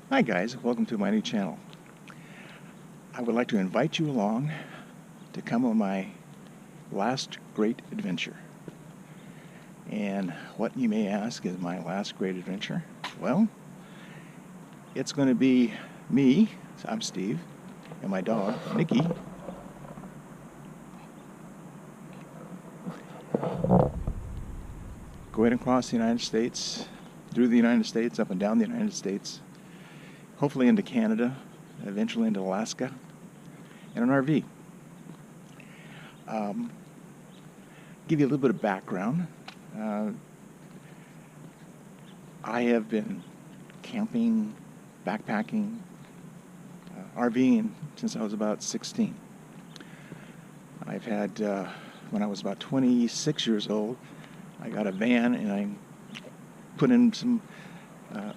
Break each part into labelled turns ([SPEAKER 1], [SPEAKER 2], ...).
[SPEAKER 1] Hi guys, welcome to my new channel. I would like to invite you along to come on my last great adventure. And what you may ask is my last great adventure? Well, it's going to be me, I'm Steve, and my dog, Nikki, going across the United States, through the United States, up and down the United States, hopefully into Canada, eventually into Alaska, in an RV. Give you a little bit of background. I have been camping, backpacking, RVing since I was about 16. I've had, when I was about 26 years old, I got a van and I put in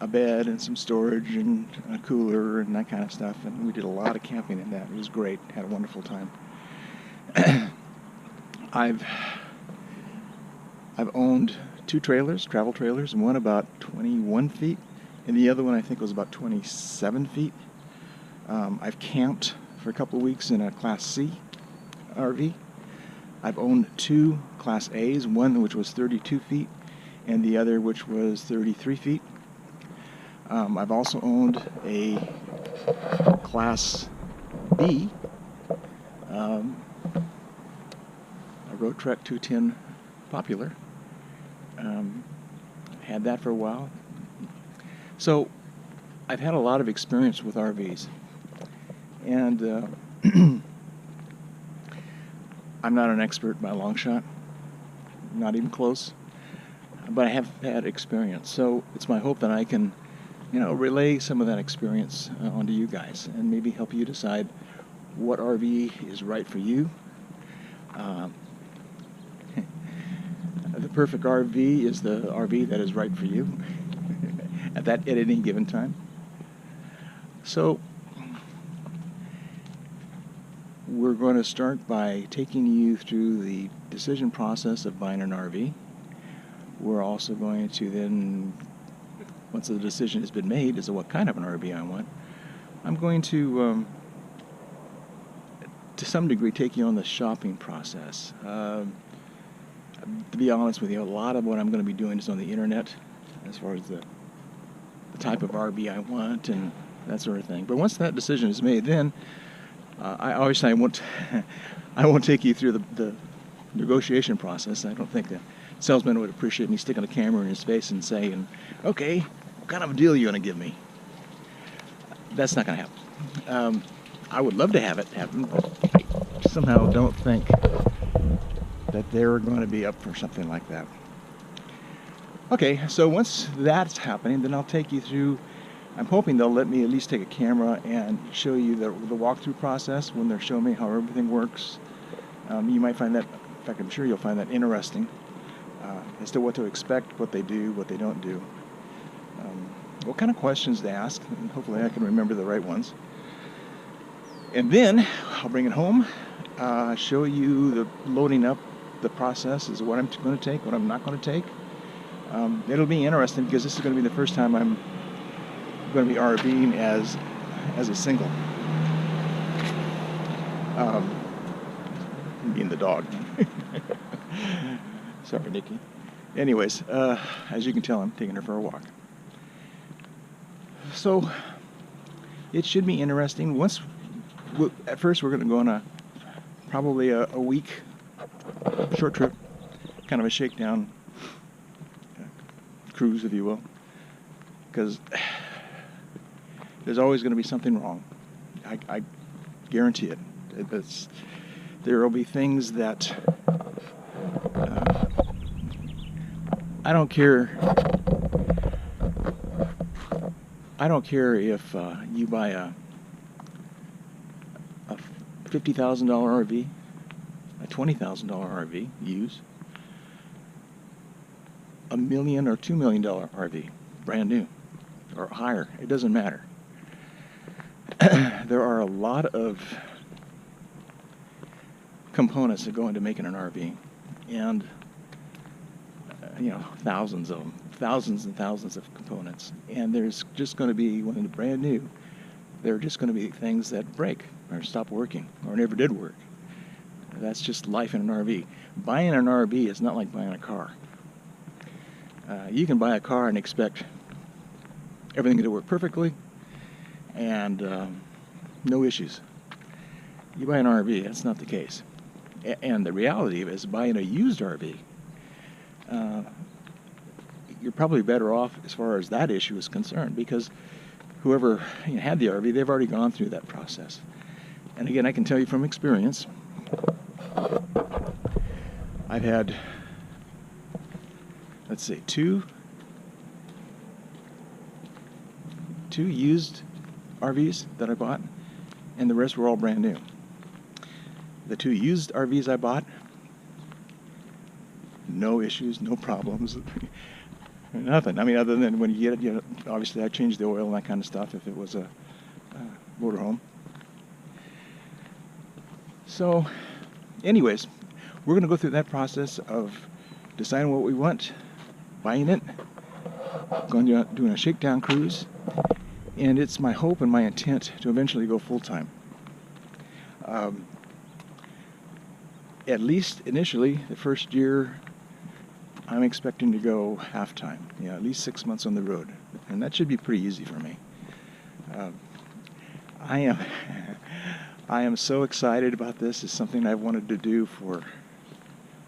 [SPEAKER 1] a bed and some storage and a cooler and that kind of stuff, and we did a lot of camping in that. It was great. Had a wonderful time. I've owned two trailers, travel trailers, one about 21 feet, and the other one I think was about 27 feet. I've camped for a couple of weeks in a Class C RV. I've owned two Class A's, one which was 32 feet and the other which was 33 feet. I've also owned a Class B, a Road Trek 210 Popular. Had that for a while. So I've had a lot of experience with RVs, and I'm not an expert by a long shot, not even close, but I have had experience. So it's my hope that I can, relay some of that experience onto you guys and maybe help you decide what RV is right for you. The perfect RV is the RV that is right for you at any given time. So we're going to start by taking you through the decision process of buying an RV. We're also going to then, once the decision has been made as to what kind of an RV I want, I'm going to some degree, take you on the shopping process. To be honest with you, a lot of what I'm going to be doing is on the internet, as far as the type of RV I want and that sort of thing. But once that decision is made, then I won't I won't take you through the negotiation process. I don't think the salesman would appreciate me sticking a camera in his face and saying, "Okay, what kind of a deal are you going to give me?" That's not going to happen. I would love to have it happen, but I somehow don't think that they're going to be up for something like that. Okay, so once that's happening, then I'll take you through. I'm hoping they'll let me at least take a camera and show you the walkthrough process when they're showing me how everything works. You might find that, in fact, I'm sure you'll find that interesting as to what to expect, what they do, what they don't do, what kind of questions they ask, and hopefully I can remember the right ones. And then I'll bring it home, show you the loading up, the process is what I'm going to take, what I'm not going to take. It'll be interesting because this is going to be the first time I'm going to be RVing as a single. Being the dog. Sorry, Nikki. Anyways, as you can tell, I'm taking her for a walk. So it should be interesting. At first, we're going to go on probably a week short trip, kind of a shakedown cruise, if you will, because there's always going to be something wrong. I guarantee it. There will be things that I don't care. I don't care if you buy a $50,000 RV, a $20,000 RV used, $1 million or $2 million RV, brand new, or higher. It doesn't matter. There are a lot of components that go into making an RV, and thousands of them, thousands and thousands of components, and there's just going to be, when it's brand new, there are just going to be things that break or stop working or never did work. That's just life in an RV. Buying an RV is not like buying a car. You can buy a car and expect everything to work perfectly and no issues. You buy an RV, that's not the case. And the reality of it is, buying a used RV, you're probably better off as far as that issue is concerned, because whoever had the RV, they've already gone through that process. And again, I can tell you from experience, I've had, let's see, two used RVs that I bought, and the rest were all brand new. The 2 used RVs I bought, no issues, no problems, nothing. I mean, other than when you get it, obviously I changed the oil and that kind of stuff if it was a motorhome. So, anyways, we're going to go through that process of deciding what we want, buying it, going to doing a shakedown cruise, and it's my hope and my intent to eventually go full-time. At least initially, the first year, I'm expecting to go half-time, at least 6 months on the road, and that should be pretty easy for me. I am so excited about this. It's something I've wanted to do for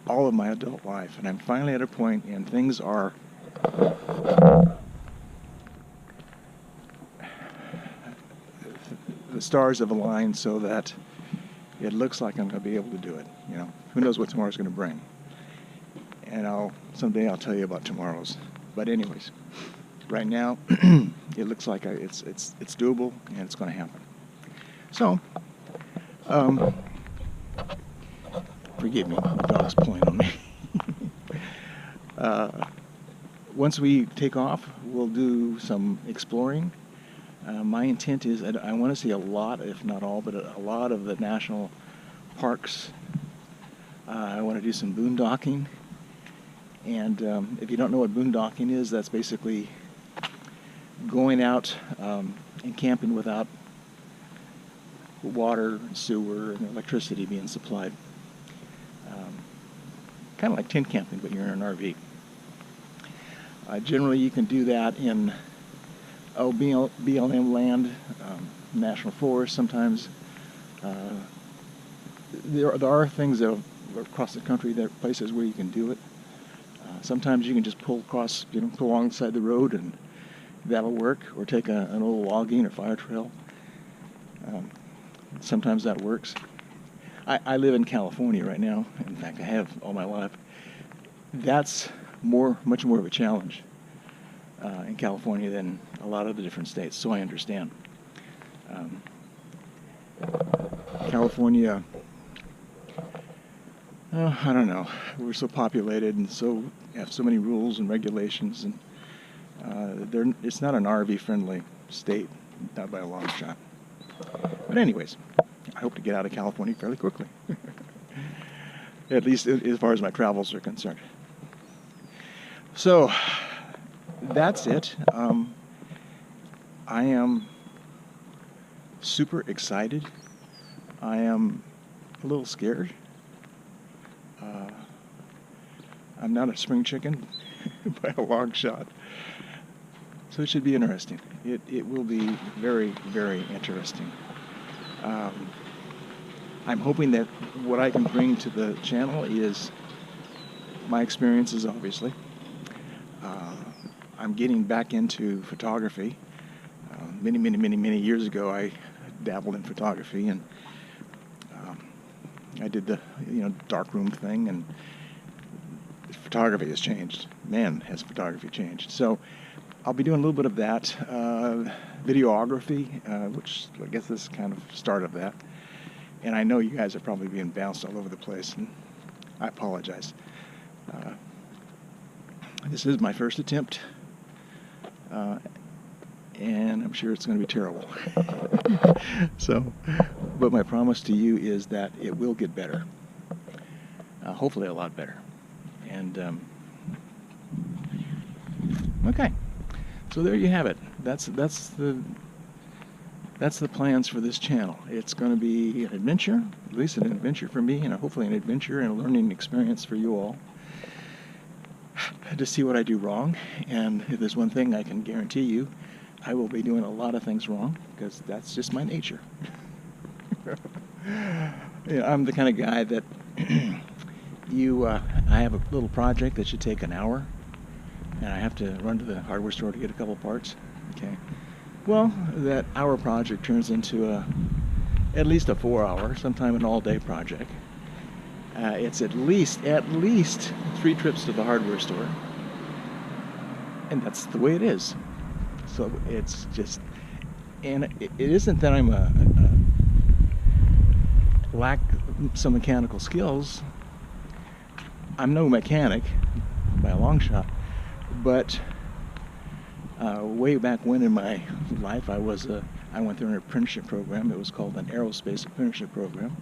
[SPEAKER 1] all of my adult life, and I'm finally at a point, and things are the stars have aligned so that it looks like I'm going to be able to do it. Who knows what tomorrow's going to bring? And someday I'll tell you about tomorrow's. But anyways, right now it looks like it's doable, and it's going to happen. So, forgive me, the dog's pulling on me. Once we take off, we'll do some exploring. My intent is I want to see a lot, if not all, but a lot of the national parks. I want to do some boondocking. And if you don't know what boondocking is, that's basically going out and camping without water, sewer, and electricity being supplied. Kind of like tent camping, but you're in an RV. Generally, you can do that in BLM land, national forest. Sometimes there are things that are across the country. There are places where you can do it. Sometimes you can just pull across, pull alongside the road, and that'll work. Or take an old logging or fire trail. Sometimes that works. I live in California right now. In fact, I have all my life. That's much more of a challenge in California than a lot of the different states, so I understand. California, I don't know. We're so populated and have so many rules and regulations, and it's not an RV-friendly state, not by a long shot. But anyways, I hope to get out of California fairly quickly, at least as far as my travels are concerned. So that's it. I am super excited. I am a little scared. I'm not a spring chicken by a long shot. So it should be interesting. It will be very, very interesting. I'm hoping that what I can bring to the channel is my experiences, obviously. I'm getting back into photography. Many years ago, I dabbled in photography, and I did the darkroom thing, and photography has changed. Man, has photography changed. So I'll be doing a little bit of that. Videography, which I guess this is kind of start of that. And I know you guys are probably being bounced all over the place, and I apologize. This is my first attempt, and I'm sure it's going to be terrible. So, but my promise to you is that it will get better. Hopefully a lot better. And Okay, so there you have it. That's the plans for this channel. It's going to be an adventure, at least an adventure for me, and hopefully an adventure and a learning experience for you all, to see what I do wrong. And if there's one thing I can guarantee you, I will be doing a lot of things wrong, because that's just my nature. I'm the kind of guy that I have a little project that should take an hour, and I have to run to the hardware store to get a couple parts. Okay. Well, that hour project turns into at least a 4-hour, sometime an all-day project. It's at least 3 trips to the hardware store, and that's the way it is. So it's just, and it isn't that I'm lack some mechanical skills. I'm no mechanic by a long shot, but way back when in my life, I went through an apprenticeship program. It was called an aerospace apprenticeship program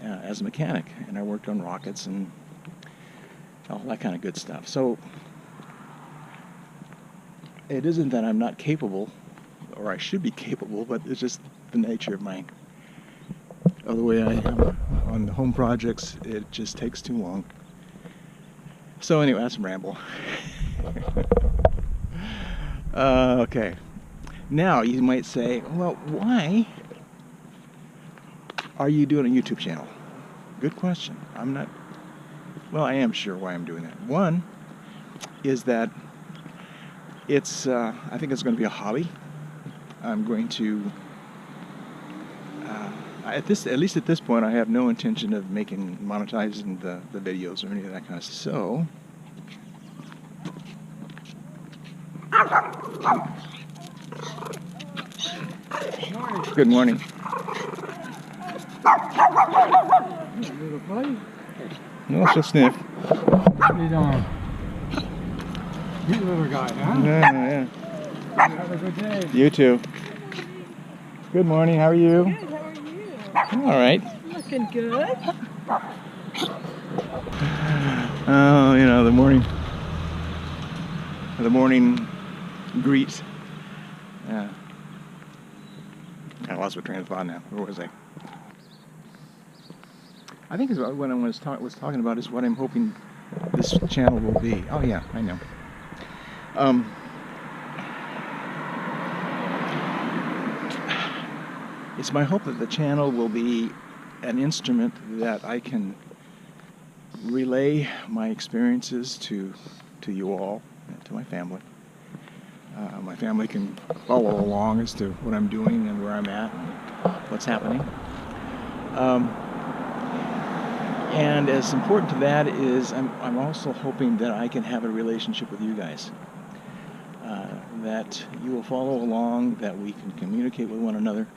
[SPEAKER 1] as a mechanic, and I worked on rockets and all that kind of good stuff. So it isn't that I'm not capable, or I should be capable, but it's just the nature of the way I am on home projects. It just takes too long. So anyway, that's a ramble. Okay. Now you might say, well, why are you doing a YouTube channel? Good question. I am sure why I'm doing that. One is that I think it's going to be a hobby. I'm going to, at least at this point, I have no intention of monetizing the videos or any of that kind of stuff. So, good morning.
[SPEAKER 2] Little buddy.
[SPEAKER 1] No, she'll sniff.
[SPEAKER 2] How you doing? You little guy, huh?
[SPEAKER 1] Yeah.
[SPEAKER 2] Have a good day.
[SPEAKER 1] You too. Good morning. How are you?
[SPEAKER 3] Good, how are you?
[SPEAKER 1] All right.
[SPEAKER 3] Looking good.
[SPEAKER 1] Oh, the morning greet. Yeah. I lost my train of thought now. Where was I? I think what I was talking about is what I'm hoping this channel will be. Oh yeah, I know. It's my hope that the channel will be an instrument that I can relay my experiences to you all, and to my family. My family can follow along as to what I'm doing and where I'm at and what's happening. And as important to that is I'm also hoping that I can have a relationship with you guys. That you will follow along, that we can communicate with one another.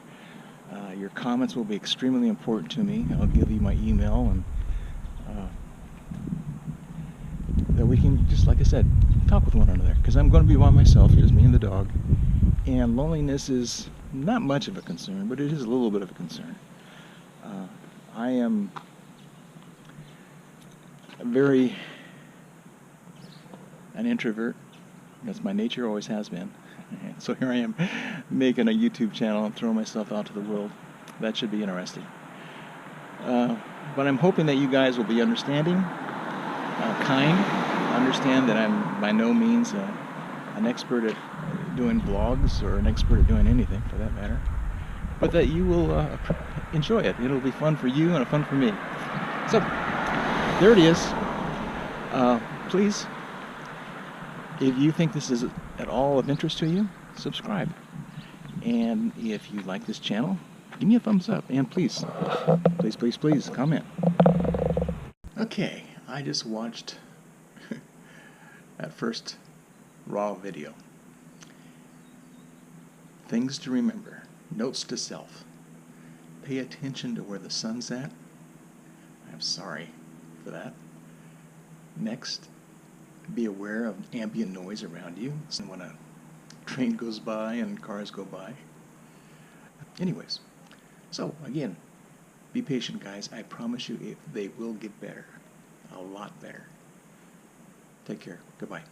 [SPEAKER 1] Your comments will be extremely important to me. I'll give you my email, and that we can, just like I said, talk with one another. Because I'm going to be by myself, just me and the dog. And loneliness is not much of a concern, but it is a little bit of a concern. I am an introvert. That's my nature, always has been. And so here I am making a YouTube channel and throwing myself out to the world. That should be interesting. But I'm hoping that you guys will be understanding, kind, understand that I'm by no means an expert at doing vlogs or an expert at doing anything for that matter, but that you will enjoy it. It'll be fun for you and fun for me. So there it is. Please, if you think this is at all of interest to you, subscribe. And if you like this channel, give me a thumbs up. And please comment. Okay, I just watched that first raw video. Things to remember. Notes to self. Pay attention to where the sun's at. I'm sorry for that. Next, be aware of ambient noise around you. So when a train goes by and cars go by. Anyways, so again, be patient, guys. I promise you they will get better. A lot better. Take care. Goodbye.